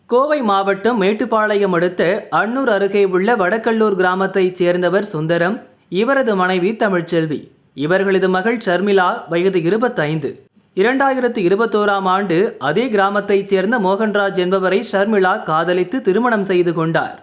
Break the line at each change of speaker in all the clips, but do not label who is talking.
கோவை மாவட்டம் மேட்டுப்பாளையம் அடுத்த அன்னூர் அருகே உள்ள வடக்கல்லூர் கிராமத்தைச் சேர்ந்தவர் சுந்தரம். இவரது மனைவி தமிழ்ச்செல்வி. இவர்களது மகள் ஷர்மிளா, வயது 25. 2021ஆம் ஆண்டு அதே கிராமத்தைச் சேர்ந்த மோகன்ராஜ் என்பவரை ஷர்மிளா காதலித்து திருமணம் செய்து கொண்டார்.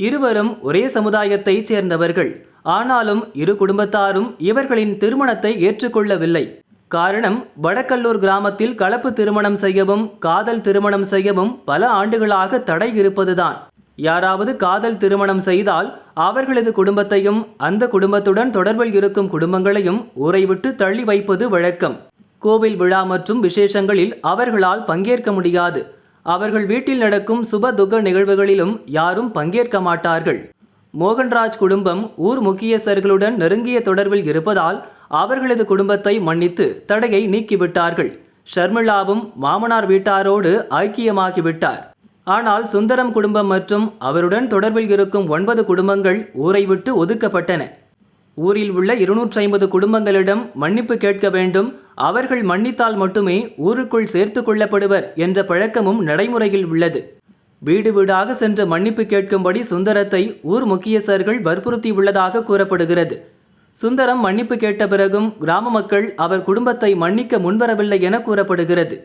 இருவரும் ஒரே சமுதாயத்தைச் சேர்ந்தவர்கள். ஆனாலும் இரு குடும்பத்தாரும் இவர்களின் திருமணத்தை ஏற்றுக்கொள்ளவில்லை. காரணம், வடக்கல்லூர் கிராமத்தில் கலப்பு திருமணம் செய்யவும் காதல் திருமணம் செய்யவும் பல ஆண்டுகளாக தடை இருப்பதுதான். யாராவது காதல் திருமணம் செய்தால் அவர்களது குடும்பத்தையும் அந்த குடும்பத்துடன் தொடர்பில் இருக்கும் குடும்பங்களையும் ஊரை விட்டு தள்ளி வைப்பது வழக்கம். கோவில் விழா மற்றும் விசேஷங்களில் அவர்களால் பங்கேற்க முடியாது. அவர்கள் வீட்டில் நடக்கும் சுப துக்க நிகழ்வுகளிலும் யாரும் பங்கேற்க மாட்டார்கள். மோகன்ராஜ் குடும்பம் ஊர் முக்கியஸ்தர்களுடன் நெருங்கிய தொடர்பில் இருப்பதால் அவர்களது குடும்பத்தை மன்னித்து தடையை நீக்கிவிட்டார்கள். ஷர்மிளாவும் மாமனார் வீட்டாரோடு ஐக்கியமாகிவிட்டார். ஆனால் சுந்தரம் குடும்பம் மற்றும் அவருடன் தொடர்பில் இருக்கும் 9 குடும்பங்கள் ஊரை விட்டு ஒதுக்கப்பட்டன. ஊரில் உள்ள 250 குடும்பங்களிடம் மன்னிப்பு கேட்க வேண்டும். அவர்கள் மன்னித்தால் மட்டுமே ஊருக்குள் சேர்த்து கொள்ளப்படுவர் என்ற பழக்கமும் நடைமுறையில் உள்ளது. வீடு வீடாக சென்று மன்னிப்பு கேட்கும்படி சுந்தரத்தை ஊர் முக்கியஸ்தர்கள் வற்புறுத்தியுள்ளதாக கூறப்படுகிறது. சுந்தரம் மன்னிப்பு கேட்ட பிறகும் கிராம மக்கள் அவர் குடும்பத்தை மன்னிக்க முன்வரவில்லை என கூறப்படுகிறது.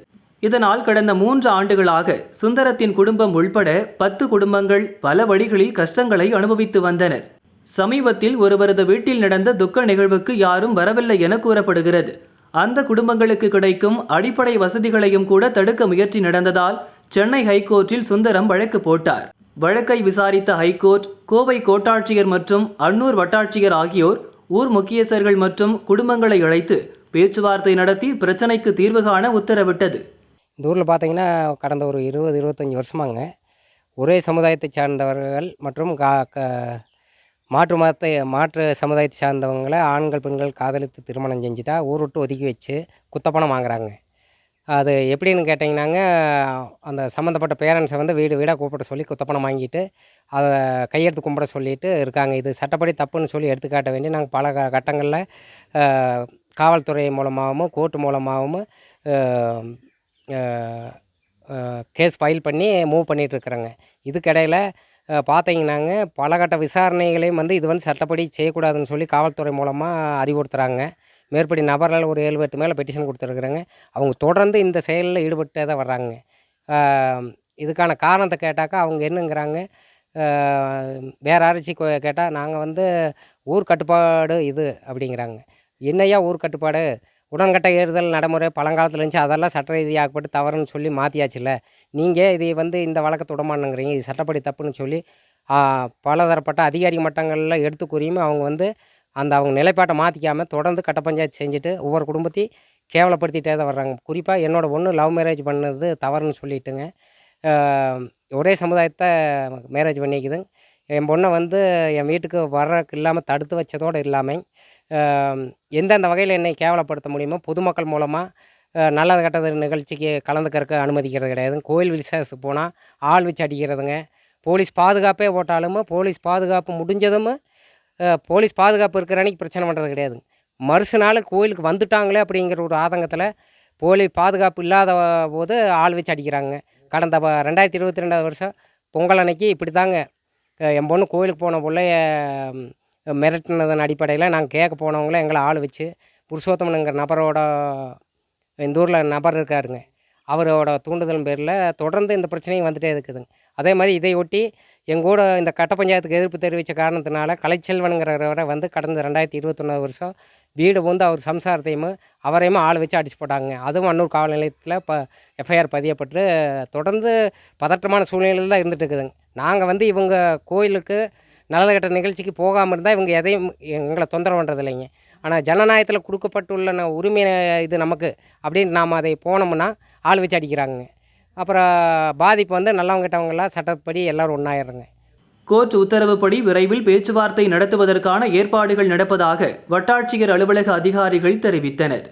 இதனால் கடந்த 3 ஆண்டுகளாக சுந்தரத்தின் குடும்பம் உள்பட 10 குடும்பங்கள் பல வழிகளில் கஷ்டங்களை அனுபவித்து வந்தனர். சமீபத்தில் ஒருவரது வீட்டில் நடந்த துக்க நிகழ்வுக்கு யாரும் வரவில்லை என கூறப்படுகிறது. அந்த குடும்பங்களுக்கு கிடைக்கும் அடிப்படை வசதிகளையும் கூட தடுக்க முயற்சி நடந்ததால் சென்னை ஹைகோர்ட்டில் சுந்தரம் வழக்கு போட்டார். வழக்கை விசாரித்த ஹைகோர்ட் கோவை கோட்டாட்சியர் மற்றும் அன்னூர் வட்டாட்சியர் ஆகியோர் ஊர் முக்கியஸ்தர்கள் மற்றும் குடும்பங்களை அழைத்து பேச்சுவார்த்தை நடத்தி பிரச்சனைக்கு தீர்வு காண உத்தரவிட்டது.
இந்த ஊரில் பார்த்தீங்கன்னா கடந்த ஒரு 20-25 வருஷமாங்க ஒரே சமுதாயத்தை சார்ந்தவர்கள் மற்றும் மாற்று சமுதாயத்தை சார்ந்தவங்களை ஆண்கள் பெண்கள் காதலித்து திருமணம் செஞ்சுட்டா ஊர் விட்டு ஒதுக்கி வச்சு குத்தப்பணம் வாங்குறாங்க. அது எப்படின்னு கேட்டிங்கன்னாங்க, அந்த சம்மந்தப்பட்ட பேரண்ட்ஸை வந்து வீடு வீடாக கூப்பிட சொல்லி குத்தப்பணம் வாங்கிட்டு அதை கையெழுத்து கும்பிட சொல்லிட்டு இருக்காங்க. இது சட்டப்படி தப்புன்னு சொல்லி எடுத்துக்காட்ட வேண்டி நாங்கள் பல கட்டங்களில் காவல்துறை மூலமாகவும் கோர்ட்டு மூலமாகவும் கேஸ் ஃபைல் பண்ணி மூவ் பண்ணிகிட்ருக்குறோங்க. இதுக்கிடையில் பார்த்தீங்கன்னாங்க பல கட்ட விசாரணைகளையும் வந்து இது வந்து சட்டப்படி செய்யக்கூடாதுன்னு சொல்லி காவல்துறை மூலமாக அறிவுறுத்துகிறாங்க. மேற்படி நபர்கள் ஒரு 7-8 மேலே பெட்டிஷன் கொடுத்துருக்குறாங்க. அவங்க தொடர்ந்து இந்த செயலில் ஈடுபட்டே தான் வர்றாங்க. இதுக்கான காரணத்தை கேட்டாக்கா அவங்க என்னங்கிறாங்க, வேறு அரைச்சி கேட்டால் நாங்கள் வந்து ஊர் கட்டுப்பாடு இது அப்படிங்கிறாங்க. என்னையா ஊர் கட்டுப்பாடு? உடன்கட்டை ஏறுதல் நடைமுறை பழங்காலத்தில் இருந்துச்சு, அதெல்லாம் சட்ட ரீதியாகப்பட்டு தவறுன்னு சொல்லி மாற்றியாச்சுல்ல. நீங்கள் இதை வந்து இந்த வழக்கை தொடமானுங்கிறீங்க, இது சட்டப்படி தப்புன்னு சொல்லி பலதரப்பட்ட அதிகாரி மட்டங்களில் எடுத்து கூறியும் அவங்க வந்து அவங்க நிலைப்பாட்டை மாற்றிக்காமல் தொடர்ந்து கட்ட பஞ்சாயத்து செஞ்சுட்டு ஒவ்வொரு குடும்பத்தையும் கேவலப்படுத்திகிட்டே தான் வர்றாங்க. குறிப்பாக என்னோடய பொண்ணு லவ் மேரேஜ் பண்ணது தவறுன்னு சொல்லிட்டுங்க ஒரே சமுதாயத்தை மேரேஜ் பண்ணிக்குதுங்க. என் பொண்ணை வந்து என் வீட்டுக்கு வர்றதுக்கு இல்லாமல் தடுத்து வச்சதோடு இல்லாமல் எந்தெந்த வகையில் என்னை கேவலப்படுத்த முடியுமோ பொதுமக்கள் மூலமாக நல்லது கெட்டது நிகழ்ச்சிக்கு கலந்துக்கிறதுக்கு அனுமதிக்கிறது கிடையாது. கோயில் விசேஷத்துக்கு போனால் ஆள் வச்சு அடிக்கிறதுங்க. போலீஸ் பாதுகாப்பே போட்டாலும் போலீஸ் பாதுகாப்பு முடிஞ்சதும் போலீஸ் பாதுகாப்பு இருக்கிற அன்றைக்கி பிரச்சனை பண்ணுறது கிடையாது. மறுசு நாள் கோயிலுக்கு வந்துட்டாங்களே அப்படிங்கிற ஒரு ஆதங்கத்தில் போலீஸ் பாதுகாப்பு இல்லாத போது ஆள் வச்சு அடிக்கிறாங்க. கடந்த 2022 வருஷம் பொங்கல் அன்னைக்கு இப்படி தாங்க என் பொண்ணு கோயிலுக்கு போன பிள்ளைய மிரட்டினதன் அடிப்படையில் நாங்கள் கேட்க போனவங்கள எங்களை ஆள் வச்சு புருஷோத்தமனுங்கிற நபரோட இந்த ஊரில் நபர் இருக்காருங்க, அவரோட தூண்டுதல் பேரில் தொடர்ந்து இந்த பிரச்சனையும் வந்துகிட்டே இருக்குதுங்க. அதே மாதிரி இதை ஒட்டி எங்கூட இந்த கட்ட பஞ்சாயத்துக்கு எதிர்ப்பு தெரிவித்த காரணத்தினால கலைச்செல்வனுங்கிறவரை வந்து கடந்த 2021 வருஷம் வீடு வந்து அவர் சம்சாரத்தையும் அவரையும் ஆள் வச்சு அடிச்சு போட்டாங்க. அதுவும் அன்னூர் காவல் நிலையத்தில் எஃப்ஐஆர் பதியப்பட்டு தொடர்ந்து பதற்றமான சூழ்நிலையில் தான் இருந்துகிட்டு இருக்குதுங்க. நாங்கள் வந்து இவங்க கோயிலுக்கு நல்லது கெட்ட நிகழ்ச்சிக்கு போகாமல் இருந்தால் இவங்க எதையும் எங்களை தொந்தரவு பண்ணுறது இல்லைங்க. ஆனால் ஜனநாயகத்தில் கொடுக்கப்பட்டுள்ள உரிமை இது நமக்கு அப்படின்னு நாம் அதை போனோம்னா ஆள் வச்சு அடிக்கிறாங்க. அப்புறம் பாதிப்பு வந்து நல்லவங்க கிட்டவங்களாம் சட்டப்படி எல்லோரும் ஒன்றாயிடுறாங்க.
கோர்ட் உத்தரவுப்படி விரைவில் பேச்சுவார்த்தை நடத்துவதற்கான ஏற்பாடுகள் நடப்பதாக வட்டாட்சியர் அலுவலக அதிகாரிகள் தெரிவித்தனர்.